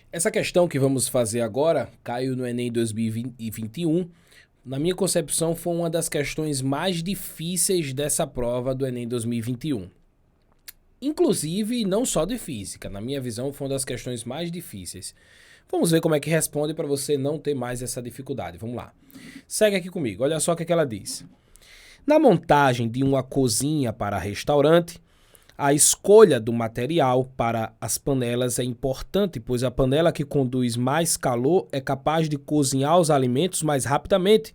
Essa questão que vamos fazer agora caiu no Enem 2021. Na minha concepção, foi uma das questões mais difíceis dessa prova do Enem 2021. Inclusive, não só de física. Na minha visão, foi uma das questões mais difíceis. Vamos ver como é que responde para você não ter mais essa dificuldade. Vamos lá. Segue aqui comigo. Olha só o que ela diz. Na montagem de uma cozinha para restaurante, a escolha do material para as panelas é importante, pois a panela que conduz mais calor é capaz de cozinhar os alimentos mais rapidamente.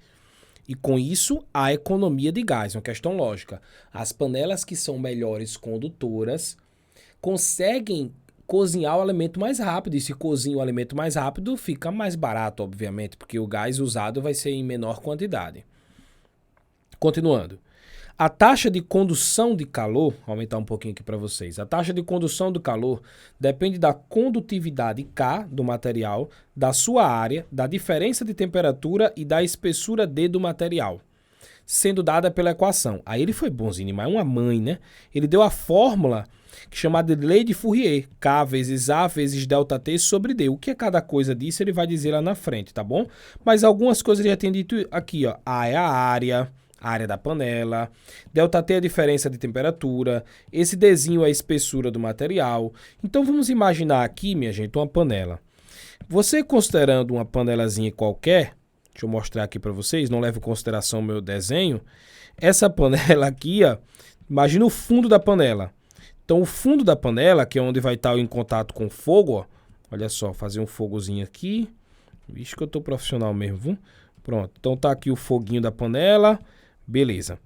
E com isso, há economia de gás. Uma questão lógica. As panelas que são melhores condutoras conseguem cozinhar o alimento mais rápido. E se cozinha o alimento mais rápido, fica mais barato, obviamente, porque o gás usado vai ser em menor quantidade. Continuando. A taxa de condução de calor, vou aumentar um pouquinho aqui para vocês. A taxa de condução do calor depende da condutividade K do material, da sua área, da diferença de temperatura e da espessura D do material, sendo dada pela equação. Aí ele foi bonzinho, mas é uma mãe, né? Ele deu a fórmula chamada de lei de Fourier, K vezes A vezes ΔT sobre D. O que é cada coisa disso ele vai dizer lá na frente, tá bom? Mas algumas coisas ele já tem dito aqui, ó. A é a área da panela, ΔT é a diferença de temperatura, esse Dzinho é a espessura do material. Então vamos imaginar aqui, minha gente, uma panela. Você considerando uma panelazinha qualquer, deixa eu mostrar aqui para vocês, não leve em consideração o meu desenho, essa panela aqui, ó, imagina o fundo da panela. Então o fundo da panela, que é onde vai estar em contato com o fogo, ó, olha só, fazer um fogozinho aqui, vixe que eu tô profissional mesmo, viu? Pronto, então tá aqui o foguinho da panela. Beleza.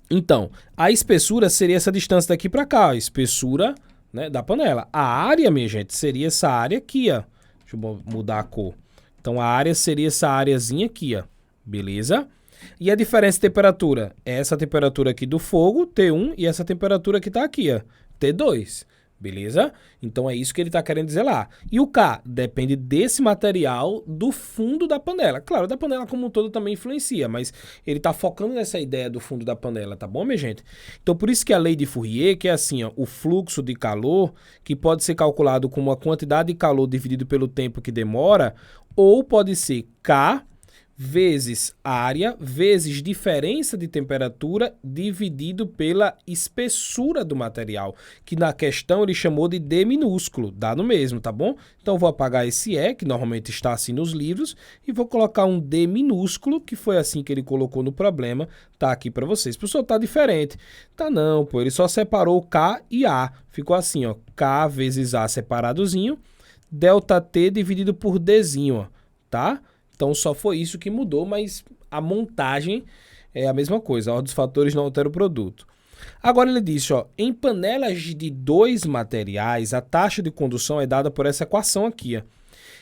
Então, a espessura seria essa distância daqui para cá, a espessura, né, da panela. A área, minha gente, seria essa área aqui, ó. Deixa eu mudar a cor. Então, a área seria essa areazinha aqui, ó. Beleza? E a diferença de temperatura? É essa temperatura aqui do fogo, T1, e essa temperatura que está aqui, ó, T2. Beleza? Então é isso que ele está querendo dizer lá. E o K depende desse material do fundo da panela. Claro, da panela como um todo também influencia, mas ele está focando nessa ideia do fundo da panela, tá bom, minha gente? Então por isso que a lei de Fourier, que é assim, ó, o fluxo de calor, que pode ser calculado como a quantidade de calor dividido pelo tempo que demora, ou pode ser K vezes área, vezes diferença de temperatura, dividido pela espessura do material, que na questão ele chamou de D minúsculo, dá no mesmo, tá bom? Então vou apagar esse E, que normalmente está assim nos livros, e vou colocar um D minúsculo, que foi assim que ele colocou no problema, tá aqui para vocês. Professor, tá diferente. Tá não, pô, ele só separou K e A, ficou assim, ó, K vezes A separadozinho, ΔT dividido por Dzinho, ó, tá? Então só foi isso que mudou, mas a montagem é a mesma coisa. A ordem dos fatores não altera o produto. Agora ele disse, ó, em panelas de dois materiais, a taxa de condução é dada por essa equação aqui, ó.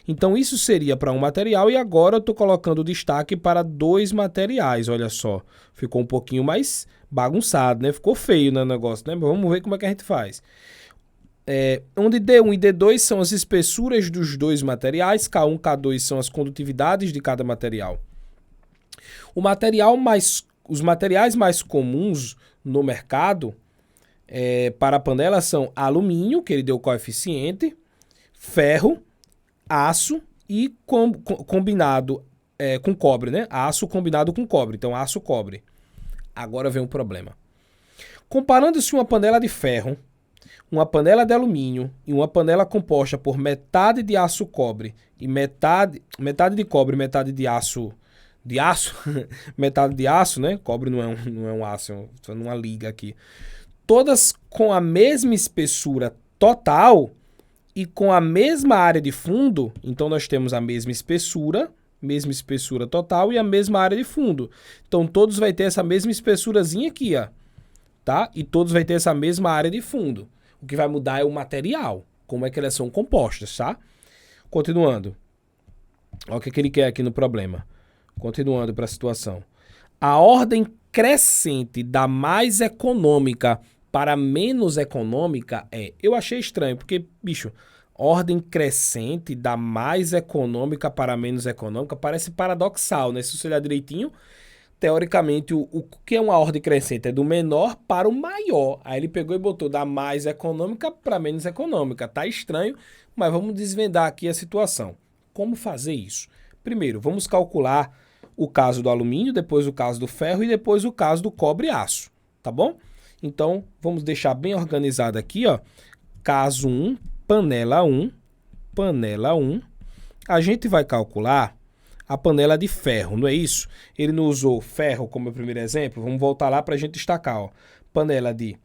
Então isso seria para um material e agora eu estou colocando destaque para dois materiais, olha só. Ficou um pouquinho mais bagunçado, né? Ficou feio, né, o negócio, né? Vamos ver como é que a gente faz. Onde D1 e D2 são as espessuras dos dois materiais, K1 e K2 são as condutividades de cada material. Os materiais mais comuns no mercado para a panela são alumínio, que ele deu coeficiente, ferro, aço e combinado com cobre, né? Aço combinado com cobre, então aço-cobre. Agora vem um problema. Comparando-se uma panela de ferro, uma panela de alumínio e uma panela composta por metade de aço cobre e metade de cobre e metade de aço, metade de aço, né? Cobre não é um aço, é uma liga aqui. Todas com a mesma espessura total e com a mesma área de fundo, então nós temos a mesma espessura total e a mesma área de fundo. Então todos vai ter essa mesma espessurazinha aqui, ó, tá? E todos vai ter essa mesma área de fundo. O que vai mudar é o material, como é que elas são compostas, tá? Continuando. Olha o que ele quer aqui no problema. Continuando para a situação. A ordem crescente da mais econômica para menos econômica é... Eu achei estranho, porque, bicho, ordem crescente da mais econômica para menos econômica parece paradoxal, né? Se você olhar direitinho, teoricamente, o que é uma ordem crescente? É do menor para o maior. Aí ele pegou e botou da mais econômica para menos econômica. Tá estranho, mas vamos desvendar aqui a situação. Como fazer isso? Primeiro, vamos calcular o caso do alumínio, depois o caso do ferro e depois o caso do cobre e aço, tá bom? Então, vamos deixar bem organizado aqui, ó. Caso 1, panela 1, panela 1. A gente vai calcular a panela de ferro, não é isso? Ele não usou ferro como primeiro exemplo, vamos voltar lá para a gente destacar, ó. Panela de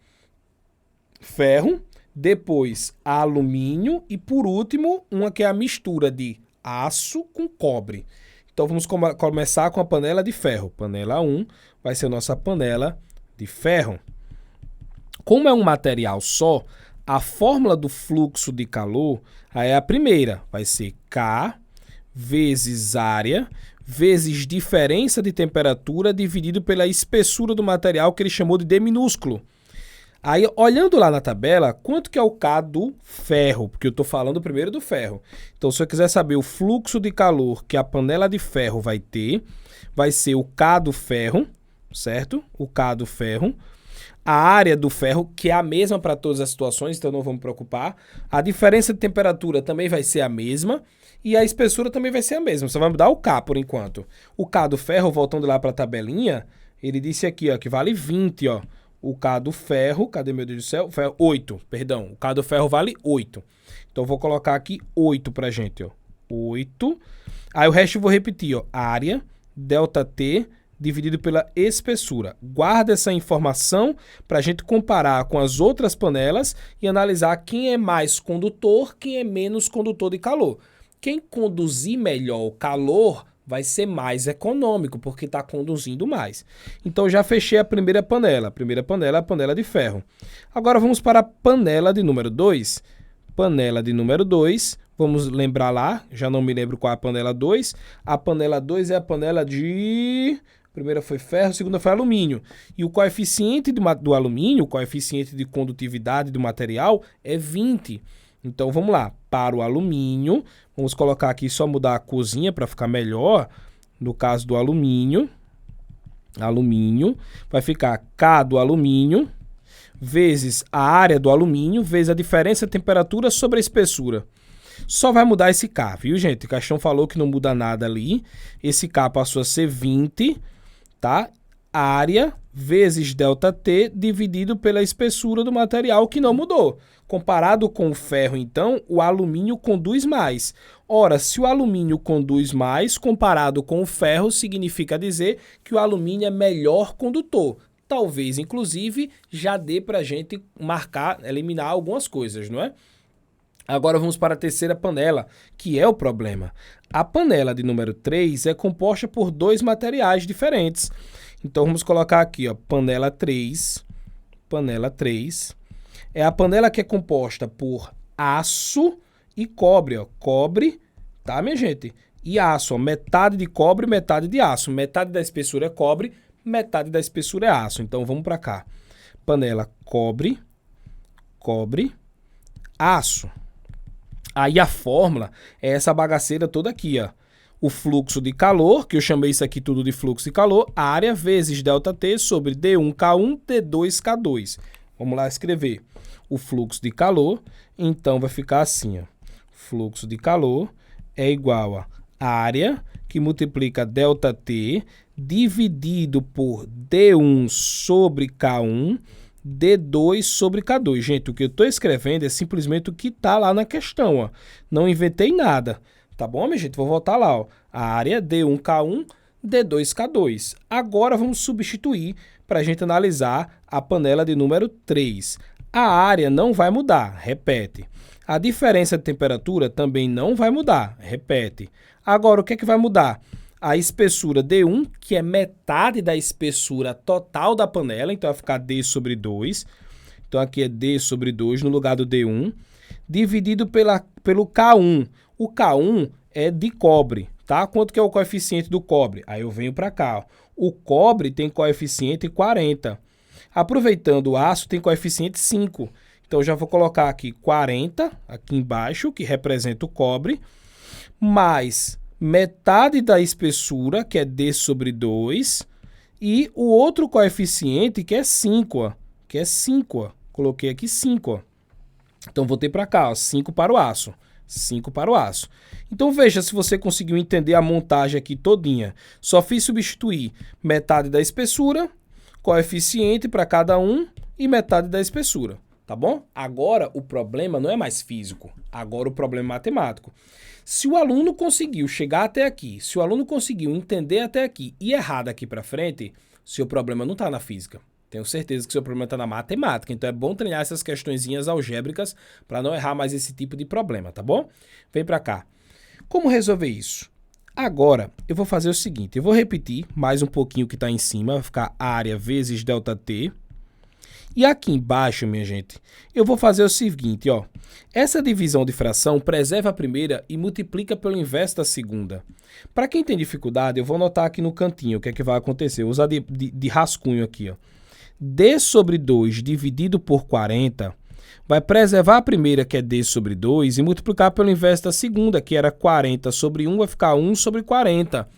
ferro, depois alumínio e por último, uma que é a mistura de aço com cobre. Então vamos começar com a panela de ferro. Panela 1 vai ser a nossa panela de ferro. Como é um material só, a fórmula do fluxo de calor aí é a primeira, vai ser K vezes área vezes diferença de temperatura dividido pela espessura do material que ele chamou de D minúsculo. Aí, olhando lá na tabela, quanto que é o K do ferro? Porque eu estou falando primeiro do ferro. Então, se eu quiser saber o fluxo de calor que a panela de ferro vai ter, vai ser o K do ferro, certo? O K do ferro. A área do ferro, que é a mesma para todas as situações, então não vamos preocupar. A diferença de temperatura também vai ser a mesma. E a espessura também vai ser a mesma. Só vai mudar o K por enquanto. O K do ferro, voltando lá para a tabelinha, ele disse aqui, ó, que vale 20, ó. O K do ferro, cadê meu Deus do céu? 8, perdão. O K do ferro vale 8. Então, eu vou colocar aqui 8 pra gente, ó. 8. Aí, o resto eu vou repetir, ó. Área, ΔT, dividido pela espessura. Guarda essa informação pra gente comparar com as outras panelas e analisar quem é mais condutor, quem é menos condutor de calor. Quem conduzir melhor o calor vai ser mais econômico, porque está conduzindo mais. Então, já fechei a primeira panela. A primeira panela é a panela de ferro. Agora, vamos para a panela de número 2. Panela de número 2, vamos lembrar lá, já não me lembro qual é a panela 2. A panela 2 é a panela de... Primeira foi ferro, a segunda foi alumínio. E o coeficiente do alumínio, o coeficiente de condutividade do material é 20. Então, vamos lá. Para o alumínio, vamos colocar aqui, só mudar a corzinha para ficar melhor. No caso do alumínio, vai ficar K do alumínio, vezes a área do alumínio, vezes a diferença de temperatura sobre a espessura. Só vai mudar esse K, viu, gente? O Caixão falou que não muda nada ali. Esse K passou a ser 20, tá? Área vezes ΔT dividido pela espessura do material, que não mudou. Comparado com o ferro, então, o alumínio conduz mais. Ora, se o alumínio conduz mais, comparado com o ferro, significa dizer que o alumínio é melhor condutor. Talvez, inclusive, já dê para a gente marcar, eliminar algumas coisas, não é? Agora vamos para a terceira panela, que é o problema. A panela de número 3 é composta por dois materiais diferentes. Então, vamos colocar aqui, ó, panela 3. Panela 3 é a panela que é composta por aço e cobre, ó. Cobre, tá, minha gente? E aço, ó, metade de cobre, metade de aço. Metade da espessura é cobre, metade da espessura é aço. Então, vamos para cá. Panela cobre, aço. Aí a fórmula é essa bagaceira toda aqui, ó. O fluxo de calor, que eu chamei isso aqui tudo de fluxo de calor, área vezes ΔT sobre D1K1, D2K2. Vamos lá escrever o fluxo de calor. Então, vai ficar assim, ó. Fluxo de calor é igual a área, que multiplica ΔT, dividido por D1 sobre K1, D2 sobre K2. Gente, o que eu estou escrevendo é simplesmente o que está lá na questão, ó. Não inventei nada. Tá bom, minha gente? Vou voltar lá, ó. A área D1K1, D2K2. Agora vamos substituir para a gente analisar a panela de número 3. A área não vai mudar, repete. A diferença de temperatura também não vai mudar, repete. Agora, o que é que vai mudar? A espessura D1, que é metade da espessura total da panela, então vai ficar D sobre 2. Então, aqui é D sobre 2 no lugar do D1, dividido pelo K1. O K1 é de cobre, tá? Quanto que é o coeficiente do cobre? Aí eu venho para cá, ó. O cobre tem coeficiente 40. Aproveitando o aço, tem coeficiente 5. Então, eu já vou colocar aqui 40, aqui embaixo, que representa o cobre, mais metade da espessura, que é D sobre 2, E o outro coeficiente que é 5, ó. Que é 5, ó. Coloquei aqui 5, ó. Então, voltei para cá, ó. 5 para o aço. 5 para o aço. Então, veja se você conseguiu entender a montagem aqui todinha. Só fiz substituir metade da espessura, coeficiente para cada um e metade da espessura. Tá bom? Agora, o problema não é mais físico. Agora, o problema é matemático. Se o aluno conseguiu chegar até aqui, se o aluno conseguiu entender até aqui e errar daqui para frente, seu problema não está na física. Tenho certeza que seu problema está na matemática. Então, é bom treinar essas questõezinhas algébricas para não errar mais esse tipo de problema, tá bom? Vem para cá. Como resolver isso? Agora, eu vou fazer o seguinte. Eu vou repetir mais um pouquinho o que está em cima. Vai ficar área vezes ΔT. E aqui embaixo, minha gente, eu vou fazer o seguinte, ó. Essa divisão de fração preserva a primeira e multiplica pelo inverso da segunda. Para quem tem dificuldade, eu vou anotar aqui no cantinho o que é que vai acontecer. Eu vou usar de rascunho aqui, ó. D sobre 2 dividido por 40 vai preservar a primeira, que é D sobre 2, e multiplicar pelo inverso da segunda, que era 40 sobre 1, vai ficar 1 sobre 40.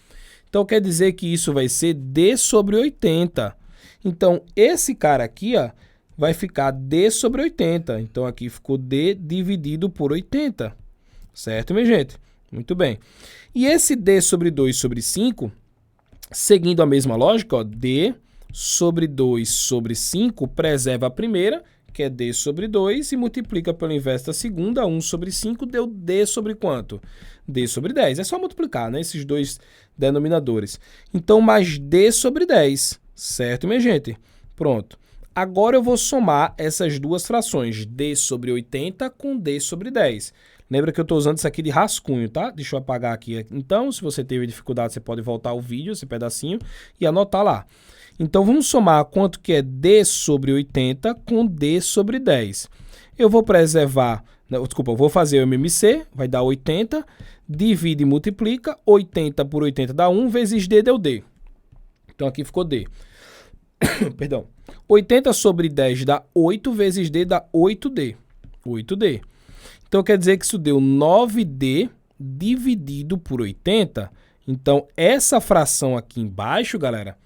Então, quer dizer que isso vai ser D sobre 80. Então, esse cara aqui, ó, vai ficar D sobre 80. Então, aqui ficou D dividido por 80. Certo, minha gente? Muito bem. E esse D sobre 2 sobre 5, seguindo a mesma lógica, ó, D sobre 2 sobre 5 preserva a primeira, que é D sobre 2, e multiplica pelo inverso da segunda, 1 sobre 5, deu D sobre quanto? D sobre 10. É só multiplicar, né, esses dois denominadores. Então, mais D sobre 10. Certo, minha gente? Pronto. Agora eu vou somar essas duas frações, D sobre 80 com D sobre 10. Lembra que eu estou usando isso aqui de rascunho, tá? Deixa eu apagar aqui. Então, se você teve dificuldade, você pode voltar o vídeo, esse pedacinho, e anotar lá. Então, vamos somar quanto que é D sobre 80 com D sobre 10. Eu vou preservar, desculpa, eu vou fazer o MMC, vai dar 80, divide e multiplica, 80 por 80 dá 1, vezes D deu D. Então, aqui ficou D. Perdão. 80 sobre 10 dá 8, vezes D dá 8D. 8D. Então, quer dizer que isso deu 9D dividido por 80. Então, essa fração aqui embaixo, galera,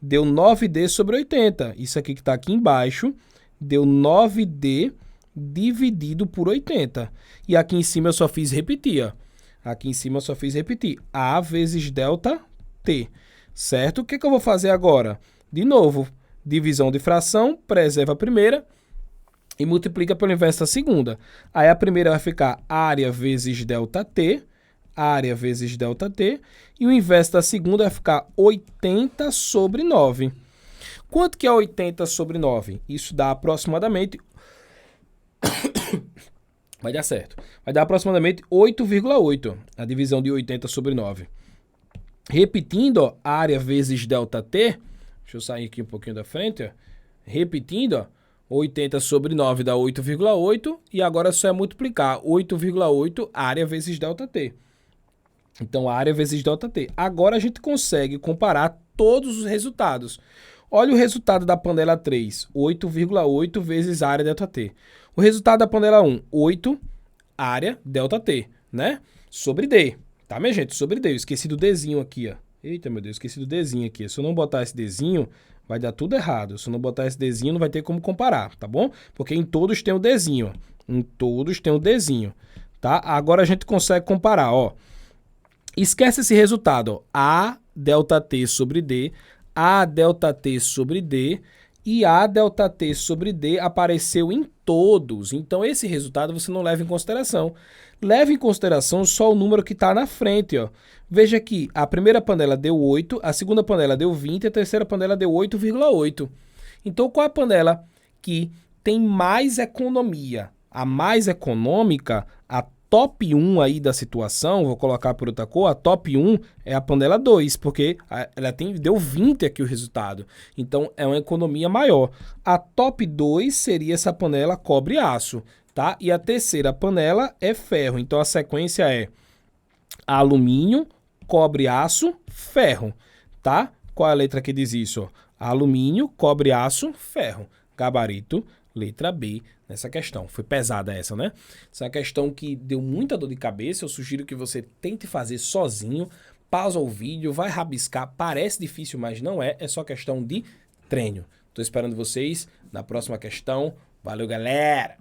deu 9D sobre 80. Isso aqui que está aqui embaixo deu 9D dividido por 80. E aqui em cima eu só fiz repetir, ó. Aqui em cima eu só fiz repetir. A vezes ΔT. Certo? O que eu vou fazer agora? De novo, divisão de fração, preserva a primeira e multiplica pelo inverso da segunda. Aí a primeira vai ficar área vezes ΔT, área vezes ΔT, e o inverso da segunda vai ficar 80 sobre 9. Quanto que é 80 sobre 9? Isso dá aproximadamente... Vai dar certo. Vai dar aproximadamente 8,8, a divisão de 80 sobre 9. Repetindo, ó, área vezes ΔT, deixa eu sair aqui um pouquinho da frente, ó. Repetindo, ó, 80 sobre 9 dá 8,8, e agora só é multiplicar 8,8 área vezes ΔT. Então, área vezes ΔT. Agora a gente consegue comparar todos os resultados. Olha o resultado da panela 3, 8,8 vezes área ΔT. O resultado da panela 1, 8 área ΔT, né? Sobre D. Tá, minha gente? Sobre D. Eu esqueci do Dzinho aqui, ó. Eita, meu Deus, esqueci do Dzinho aqui. Se eu não botar esse Dzinho, vai dar tudo errado. Se eu não botar esse Dzinho, não vai ter como comparar, tá bom? Porque em todos tem o Dzinho. Em todos tem o Dzinho, tá? Agora a gente consegue comparar, ó. Esquece esse resultado, ó. A ΔT sobre D, A ΔT sobre D e A ΔT sobre D apareceu em todos. Então, esse resultado você não leva em consideração. Leve em consideração só o número que está na frente, ó. Veja que a primeira panela deu 8, a segunda panela deu 20 e a terceira panela deu 8,8. Então, qual é a panela que tem mais economia? A mais econômica, a top 1 aí da situação, vou colocar por outra cor, a top 1 é a panela 2, porque ela deu 20 aqui o resultado. Então, é uma economia maior. A top 2 seria essa panela cobre-aço, tá? E a terceira panela é ferro. Então, a sequência é alumínio, cobre-aço, ferro, tá? Qual é a letra que diz isso? Alumínio, cobre-aço, ferro. Gabarito, letra B nessa questão. Foi pesada essa, né? Essa é uma questão que deu muita dor de cabeça. Eu sugiro que você tente fazer sozinho pausa o vídeo, vai rabiscar, parece difícil, mas não é, é só questão de treino. Tô esperando vocês na próxima questão. Valeu, galera!